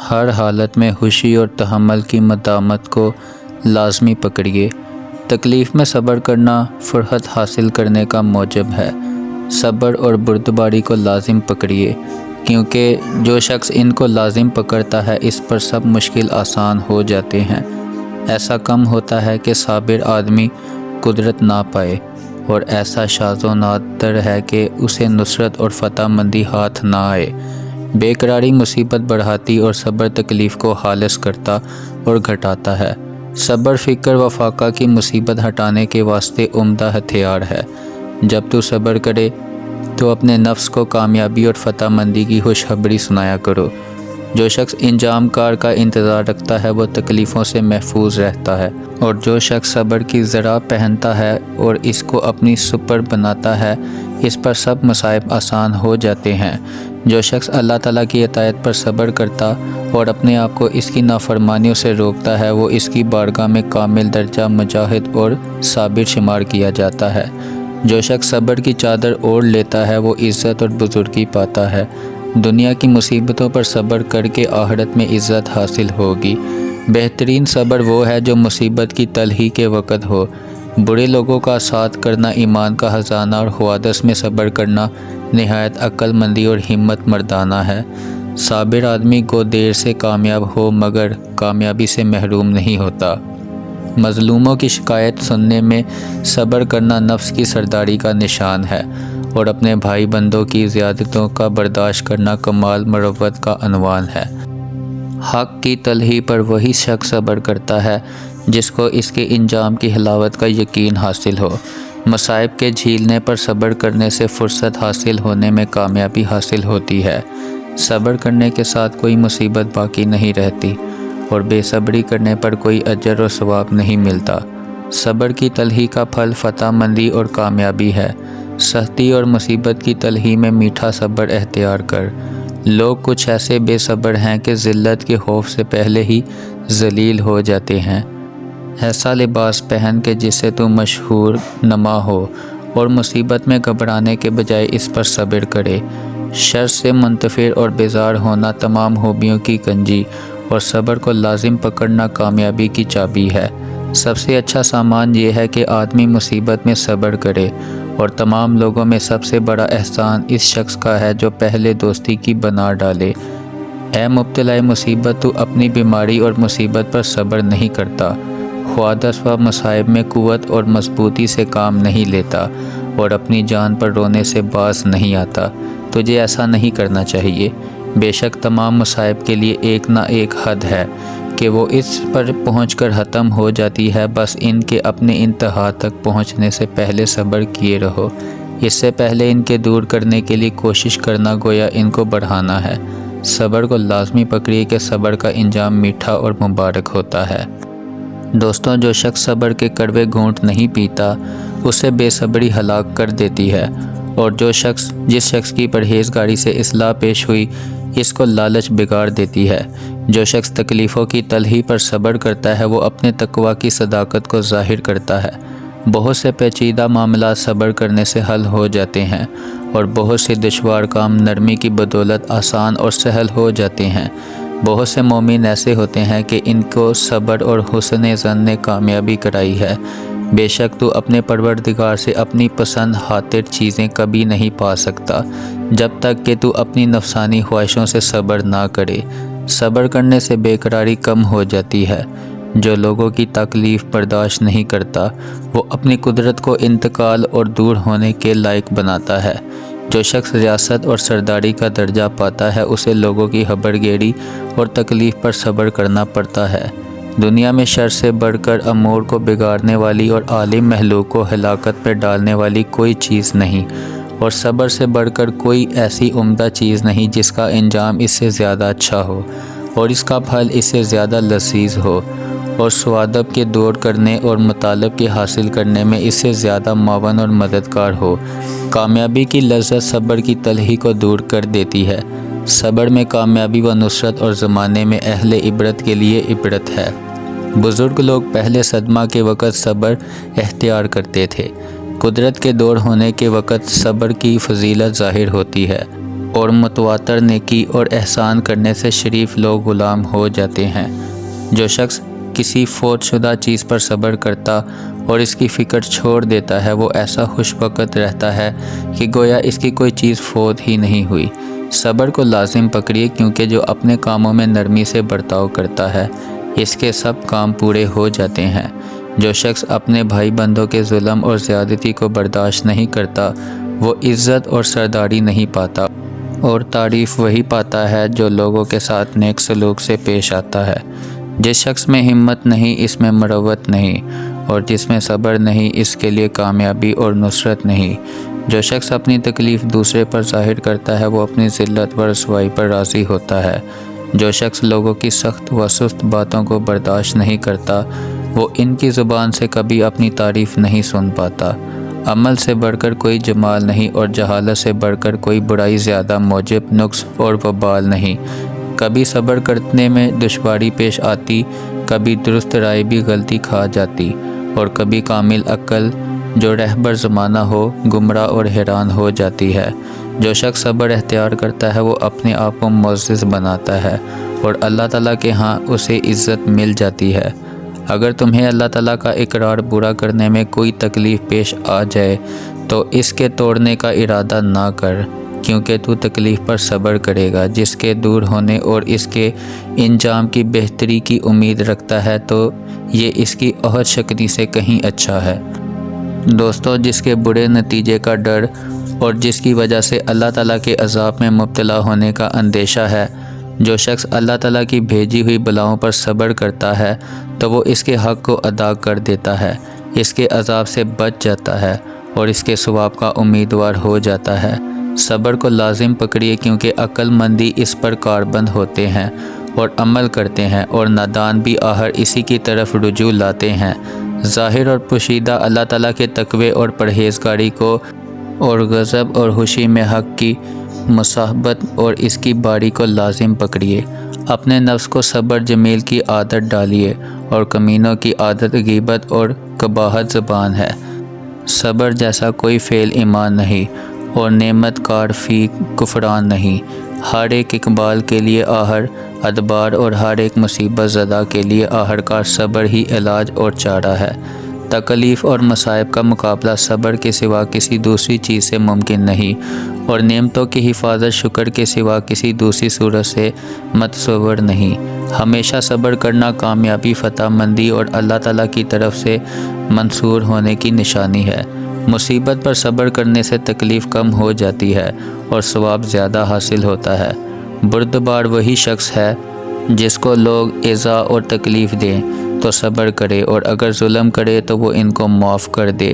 ہر حالت میں خوشی اور تحمل کی مدامت کو لازمی پکڑیے۔ تکلیف میں صبر کرنا فرحت حاصل کرنے کا موجب ہے۔ صبر اور بردباری کو لازم پکڑیے، کیونکہ جو شخص ان کو لازم پکڑتا ہے اس پر سب مشکل آسان ہو جاتے ہیں۔ ایسا کم ہوتا ہے کہ صابر آدمی قدرت نہ پائے، اور ایسا شاذ و نادر ہے کہ اسے نصرت اور فتح مندی ہاتھ نہ آئے۔ بے قراری مصیبت بڑھاتی اور صبر تکلیف کو خالص کرتا اور گھٹاتا ہے۔ صبر فکر و فاقہ کی مصیبت ہٹانے کے واسطے عمدہ ہتھیار ہے۔ جب تو صبر کرے تو اپنے نفس کو کامیابی اور فتح مندی کی خوشخبری سنایا کرو۔ جو شخص انجام کار کا انتظار رکھتا ہے وہ تکلیفوں سے محفوظ رہتا ہے، اور جو شخص صبر کی زرہ پہنتا ہے اور اس کو اپنی سپر بناتا ہے اس پر سب مصائب آسان ہو جاتے ہیں۔ جو شخص اللہ تعالیٰ کی اطاعت پر صبر کرتا اور اپنے آپ کو اس کی نافرمانیوں سے روکتا ہے وہ اس کی بارگاہ میں کامل درجہ مجاہد اور صابر شمار کیا جاتا ہے۔ جو شخص صبر کی چادر اوڑھ لیتا ہے وہ عزت اور بزرگی پاتا ہے۔ دنیا کی مصیبتوں پر صبر کر کے آخرت میں عزت حاصل ہوگی۔ بہترین صبر وہ ہے جو مصیبت کی تلخی کے وقت ہو۔ برے لوگوں کا ساتھ کرنا ایمان کا خزانہ اور حوادث میں صبر کرنا نہایت عقل مندی اور ہمت مردانہ ہے۔ صابر آدمی کو دیر سے کامیاب ہو مگر کامیابی سے محروم نہیں ہوتا۔ مظلوموں کی شکایت سننے میں صبر کرنا نفس کی سرداری کا نشان ہے، اور اپنے بھائی بندوں کی زیادتیوں کا برداشت کرنا کمال مروت کا عنوان ہے۔ حق کی تلخی پر وہی شخص صبر کرتا ہے جس کو اس کے انجام کی حلاوت کا یقین حاصل ہو۔ مصائب کے جھیلنے پر صبر کرنے سے فرصت حاصل ہونے میں کامیابی حاصل ہوتی ہے۔ صبر کرنے کے ساتھ کوئی مصیبت باقی نہیں رہتی، اور بے صبری کرنے پر کوئی اجر و ثواب نہیں ملتا۔ صبر کی تلخی کا پھل فتح مندی اور کامیابی ہے۔ سختی اور مصیبت کی تلخی میں میٹھا صبر اختیار کر۔ لوگ کچھ ایسے بے صبر ہیں کہ ذلت کے خوف سے پہلے ہی ذلیل ہو جاتے ہیں۔ ایسا لباس پہن کے جس سے تو مشہور نما ہو، اور مصیبت میں گھبرانے کے بجائے اس پر صبر کرے۔ شر سے منتفر اور بیزار ہونا تمام خوبیوں کی کنجی، اور صبر کو لازم پکڑنا کامیابی کی چابی ہے۔ سب سے اچھا سامان یہ ہے کہ آدمی مصیبت میں صبر کرے، اور تمام لوگوں میں سب سے بڑا احسان اس شخص کا ہے جو پہلے دوستی کی بنا ڈالے۔ اے مبتلا مصیبت، تو اپنی بیماری اور مصیبت پر صبر نہیں کرتا، حوادث و مصائب میں قوت اور مضبوطی سے کام نہیں لیتا، اور اپنی جان پر رونے سے باز نہیں آتا۔ تجھے ایسا نہیں کرنا چاہیے۔ بے شک تمام مصائب کے لیے ایک نہ ایک حد ہے کہ وہ اس پر پہنچ کر ختم ہو جاتی ہے، بس ان کے اپنے انتہا تک پہنچنے سے پہلے صبر کیے رہو۔ اس سے پہلے ان کے دور کرنے کے لیے کوشش کرنا گویا ان کو بڑھانا ہے۔ صبر کو لازمی پکڑیے کہ صبر کا انجام میٹھا اور مبارک ہوتا ہے۔ دوستوں، جو شخص صبر کے کڑوے گھونٹ نہیں پیتا اسے بے صبری ہلاک کر دیتی ہے، اور جس شخص کی پرہیزگاری سے اصلاح پیش ہوئی اس کو لالچ بگاڑ دیتی ہے۔ جو شخص تکلیفوں کی تلخی پر صبر کرتا ہے وہ اپنے تقویٰ کی صداقت کو ظاہر کرتا ہے۔ بہت سے پیچیدہ معاملات صبر کرنے سے حل ہو جاتے ہیں، اور بہت سے دشوار کام نرمی کی بدولت آسان اور سہل ہو جاتے ہیں۔ بہت سے مومن ایسے ہوتے ہیں کہ ان کو صبر اور حسن ظن نے کامیابی کرائی ہے۔ بے شک تو اپنے پروردگار سے اپنی پسند خاطر چیزیں کبھی نہیں پا سکتا جب تک کہ تو اپنی نفسانی خواہشوں سے صبر نہ کرے۔ صبر کرنے سے بے قراری کم ہو جاتی ہے۔ جو لوگوں کی تکلیف برداشت نہیں کرتا وہ اپنی قدرت کو انتقال اور دور ہونے کے لائق بناتا ہے۔ جو شخص ریاست اور سرداری کا درجہ پاتا ہے اسے لوگوں کی خبرگیری اور تکلیف پر صبر کرنا پڑتا ہے۔ دنیا میں شر سے بڑھ کر امور کو بگاڑنے والی اور عالم مخلوق کو ہلاکت پر ڈالنے والی کوئی چیز نہیں، اور صبر سے بڑھ کر کوئی ایسی عمدہ چیز نہیں جس کا انجام اس سے زیادہ اچھا ہو، اور اس کا پھل اس سے زیادہ لذیذ ہو، اور سوادب کے دور کرنے اور مطالب کے حاصل کرنے میں اس سے زیادہ معاون اور مددگار ہو۔ کامیابی کی لذت صبر کی تلخی کو دور کر دیتی ہے۔ صبر میں کامیابی و نصرت اور زمانے میں اہل عبرت کے لیے عبرت ہے۔ بزرگ لوگ پہلے صدمہ کے وقت صبر اختیار کرتے تھے۔ قدرت کے دور ہونے کے وقت صبر کی فضیلت ظاہر ہوتی ہے، اور متواتر نیکی اور احسان کرنے سے شریف لوگ غلام ہو جاتے ہیں۔ جو شخص کسی فوت شدہ چیز پر صبر کرتا اور اس کی فکر چھوڑ دیتا ہے وہ ایسا خوش وقت رہتا ہے کہ گویا اس کی کوئی چیز فوت ہی نہیں ہوئی۔ صبر کو لازم پکڑیے، کیونکہ جو اپنے کاموں میں نرمی سے برتاؤ کرتا ہے اس کے سب کام پورے ہو جاتے ہیں۔ جو شخص اپنے بھائی بندوں کے ظلم اور زیادتی کو برداشت نہیں کرتا وہ عزت اور سرداری نہیں پاتا، اور تعریف وہی پاتا ہے جو لوگوں کے ساتھ نیک سلوک سے پیش آتا ہے۔ جس شخص میں ہمت نہیں اس میں مروت نہیں، اور جس میں صبر نہیں اس کے لیے کامیابی اور نصرت نہیں۔ جو شخص اپنی تکلیف دوسرے پر ظاہر کرتا ہے وہ اپنی ذلت و رسوائی پر راضی ہوتا ہے۔ جو شخص لوگوں کی سخت و سست باتوں کو برداشت نہیں کرتا وہ ان کی زبان سے کبھی اپنی تعریف نہیں سن پاتا۔ عمل سے بڑھ کر کوئی جمال نہیں، اور جہالت سے بڑھ کر کوئی برائی زیادہ موجب نقص اور وبال نہیں۔ کبھی صبر کرنے میں دشواری پیش آتی، کبھی درست رائے بھی غلطی کھا جاتی، اور کبھی کامل عقل جو رہبر زمانہ ہو گمراہ اور حیران ہو جاتی ہے۔ جو شخص صبر اختیار کرتا ہے وہ اپنے آپ کو معزز بناتا ہے، اور اللہ تعالیٰ کے ہاں اسے عزت مل جاتی ہے۔ اگر تمہیں اللہ تعالیٰ کا اقرار پورا کرنے میں کوئی تکلیف پیش آ جائے تو اس کے توڑنے کا ارادہ نہ کر، کیونکہ تو تکلیف پر صبر کرے گا۔ جس کے دور ہونے اور اس کے انجام کی بہتری کی امید رکھتا ہے تو یہ اس کی عہد شکنی سے کہیں اچھا ہے۔ دوستو، جس کے برے نتیجے کا ڈر اور جس کی وجہ سے اللہ تعالیٰ کے عذاب میں مبتلا ہونے کا اندیشہ ہے، جو شخص اللہ تعالیٰ کی بھیجی ہوئی بلاؤں پر صبر کرتا ہے تو وہ اس کے حق کو ادا کر دیتا ہے، اس کے عذاب سے بچ جاتا ہے اور اس کے ثواب کا امیدوار ہو جاتا ہے۔ صبر کو لازم پکڑیے، کیونکہ عقل مندی اس پر کاربند ہوتے ہیں اور عمل کرتے ہیں، اور نادان بھی آخر اسی کی طرف رجوع لاتے ہیں۔ ظاہر اور پوشیدہ اللہ تعالیٰ کے تقوی اور پرہیزگاری کو، اور غضب اور خوشی میں حق کی مصاحبت اور اس کی باری کو لازم پکڑیے۔ اپنے نفس کو صبر جمیل کی عادت ڈالیے، اور کمینوں کی عادت غیبت اور قباحت زبان ہے۔ صبر جیسا کوئی فعل ایمان نہیں، اور نعمت کار فی کفران نہیں۔ ہر ایک اقبال کے لیے آخر ادبار، اور ہر ایک مصیبت زدہ کے لیے آخر کار صبر ہی علاج اور چارہ ہے۔ تکلیف اور مصائب کا مقابلہ صبر کے سوا کسی دوسری چیز سے ممکن نہیں، اور نعمتوں کی حفاظت شکر کے سوا کسی دوسری صورت سے متصور نہیں۔ ہمیشہ صبر کرنا کامیابی، فتح مندی اور اللہ تعالیٰ کی طرف سے منصور ہونے کی نشانی ہے۔ مصیبت پر صبر کرنے سے تکلیف کم ہو جاتی ہے اور ثواب زیادہ حاصل ہوتا ہے۔ بردبار وہی شخص ہے جس کو لوگ ایذا اور تکلیف دیں تو صبر کرے، اور اگر ظلم کرے تو وہ ان کو معاف کر دے۔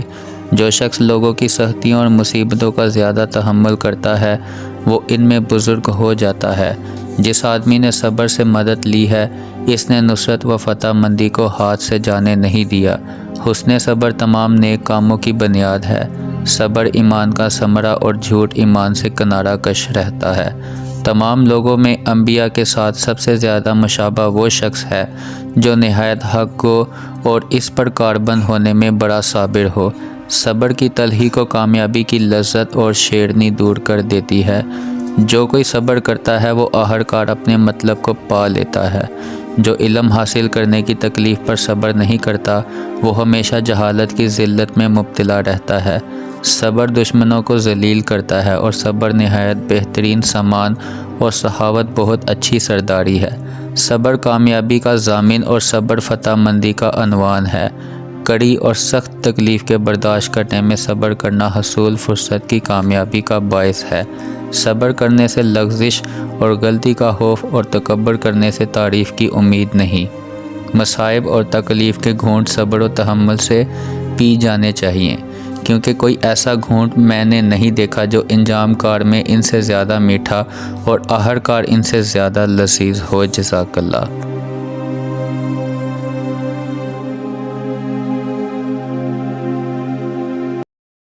جو شخص لوگوں کی سختیوں اور مصیبتوں کا زیادہ تحمل کرتا ہے وہ ان میں بزرگ ہو جاتا ہے۔ جس آدمی نے صبر سے مدد لی ہے اس نے نصرت و فتح مندی کو ہاتھ سے جانے نہیں دیا۔ حسن صبر تمام نیک کاموں کی بنیاد ہے۔ صبر ایمان کا ثمرہ اور جھوٹ ایمان سے کنارہ کش رہتا ہے۔ تمام لوگوں میں انبیاء کے ساتھ سب سے زیادہ مشابہ وہ شخص ہے جو نہایت حق کو اور اس پر کاربند ہونے میں بڑا صابر ہو۔ صبر کی تلخی کو کامیابی کی لذت اور شیرنی دور کر دیتی ہے۔ جو کوئی صبر کرتا ہے وہ آخر کار اپنے مطلب کو پا لیتا ہے۔ جو علم حاصل کرنے کی تکلیف پر صبر نہیں کرتا وہ ہمیشہ جہالت کی ذلت میں مبتلا رہتا ہے۔ صبر دشمنوں کو ذلیل کرتا ہے، اور صبر نہایت بہترین سامان اور سخاوت بہت اچھی سرداری ہے۔ صبر کامیابی کا ضامن اور صبر فتح مندی کا عنوان ہے۔ کڑی اور سخت تکلیف کے برداشت کرنے میں صبر کرنا حصول فرصت کی کامیابی کا باعث ہے۔ صبر کرنے سے لغزش اور غلطی کا خوف، اور تکبر کرنے سے تعریف کی امید نہیں۔ مصائب اور تکلیف کے گھونٹ صبر و تحمل سے پی جانے چاہیے، کیونکہ کوئی ایسا گھونٹ میں نے نہیں دیکھا جو انجام کار میں ان سے زیادہ میٹھا اور آخر کار ان سے زیادہ لذیذ ہو۔ جزاک اللہ۔